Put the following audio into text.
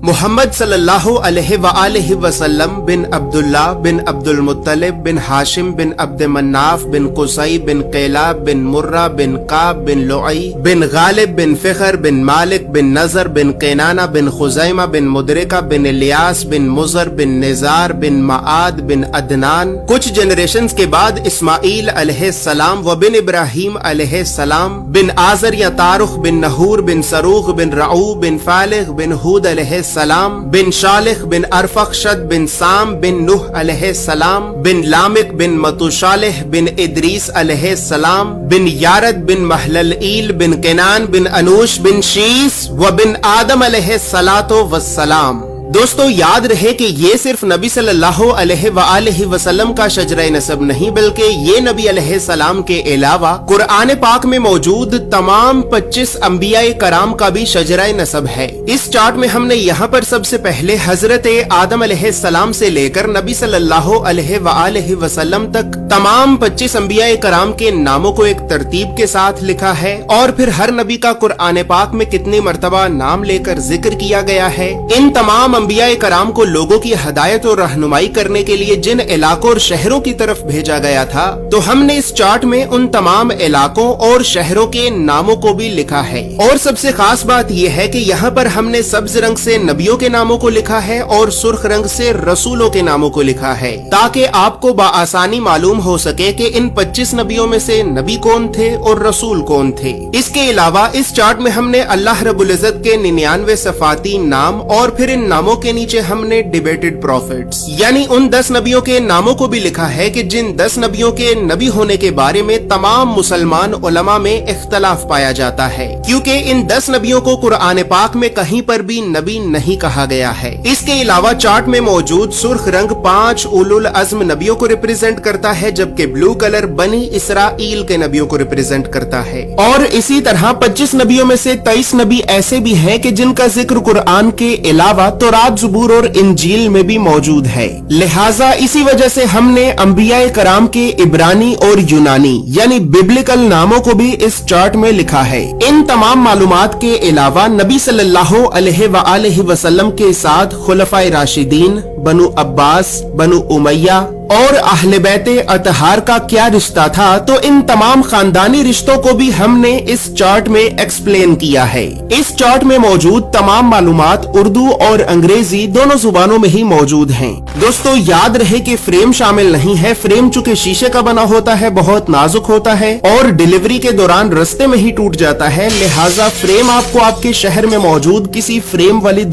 محمد صلی اللہ علیہ وآلہ وسلم بن عبداللہ بن عبد المطلب بن ہاشم بن عبد مناف بن قصی بن قیلاب بن مرہ بن قاب بن لعی بن غالب بن فخر بن مالک بن نظر بن قینانہ بن خزیمہ بن مدرکہ بن الیاس بن مزر بن نزار بن معاد بن عدنان۔ کچھ جنریشنز کے بعد اسماعیل علیہ السلام و بن ابراہیم علیہ السلام بن آزر یا تارخ بن نحور بن سروغ بن رعو بن فالغ بن ہود علیہ السلام بن شالخ بن ارفخشد بن سام بن نوح علیہ السلام بن لامک بن متوشالح بن ادریس علیہ السلام بن یارد بن محللئیل بن کنان بن انوش بن شیس و بن آدم علیہ السلام۔ دوستو یاد رہے کہ یہ صرف نبی صلی اللہ علیہ وآلہ وسلم کا شجرہ نسب نہیں بلکہ یہ نبی علیہ السلام کے علاوہ قرآن پاک میں موجود تمام 25 انبیاء کرام کا بھی شجرہ نسب ہے۔ اس چارٹ میں ہم نے یہاں پر سب سے پہلے حضرت آدم علیہ السلام سے لے کر نبی صلی اللہ علیہ وآلہ وسلم تک تمام 25 انبیاء کرام کے ناموں کو ایک ترتیب کے ساتھ لکھا ہے، اور پھر ہر نبی کا قرآن پاک میں کتنی مرتبہ نام لے کر ذکر کیا گیا ہے۔ ان تمام انبیاء کرام کو لوگوں کی ہدایت اور رہنمائی کرنے کے لیے جن علاقوں اور شہروں کی طرف بھیجا گیا تھا، تو ہم نے اس چارٹ میں ان تمام علاقوں اور شہروں کے ناموں کو بھی لکھا ہے۔ اور سب سے خاص بات یہ ہے کہ یہاں پر ہم نے سبز رنگ سے نبیوں کے ناموں کو لکھا ہے اور سرخ رنگ سے رسولوں کے ناموں کو لکھا ہے، تاکہ آپ کو بآسانی معلوم ہو سکے کہ ان 25 نبیوں میں سے نبی کون تھے اور رسول کون تھے۔ اس کے علاوہ اس چارٹ میں ہم نے اللہ رب العزت کے 99 صفاتی نام اور پھر ان ناموں کے نیچے ہم نے ڈیبیٹڈ پروفیٹس یعنی ان 10 نبیوں کے ناموں کو بھی لکھا ہے کہ جن 10 نبیوں کے نبی ہونے کے بارے میں تمام مسلمان علماء میں اختلاف پایا جاتا ہے، کیونکہ ان 10 نبیوں کو قرآن پاک میں کہیں پر بھی نبی نہیں کہا گیا ہے۔ اس کے علاوہ چارٹ میں موجود سرخ رنگ 5 اولو العزم نبیوں کو ریپرزینٹ کرتا ہے، جبکہ بلو کلر بنی اسرائیل کے نبیوں کو ریپرزینٹ کرتا ہے۔ اور اسی طرح 25 نبیوں میں سے 23 نبی ایسے بھی ہیں کہ جن کا ذکر قرآن کے علاوہ تورات، زبور اور انجیل میں بھی موجود ہے۔ لہٰذا اسی وجہ سے ہم نے انبیاء کرام کے عبرانی اور یونانی یعنی ببلکل ناموں کو بھی اس چارٹ میں لکھا ہے۔ ان تمام معلومات کے علاوہ نبی صلی اللہ علیہ وآلہ وسلم کے ساتھ خلفائے راشدین، بنو عباس، بنو امیہ اور اہل بیت اطہار کا کیا رشتہ تھا، تو ان تمام خاندانی رشتوں کو بھی ہم نے اس چارٹ میں ایکسپلین کیا ہے۔ اس چارٹ میں موجود تمام معلومات اردو اور انگریزی دونوں زبانوں میں ہی موجود ہیں۔ دوستو یاد رہے کہ فریم شامل نہیں ہے، فریم چونکہ شیشے کا بنا ہوتا ہے، بہت نازک ہوتا ہے اور ڈیلیوری کے دوران رستے میں ہی ٹوٹ جاتا ہے، لہٰذا فریم آپ کو آپ کے شہر میں موجود کسی فریم والی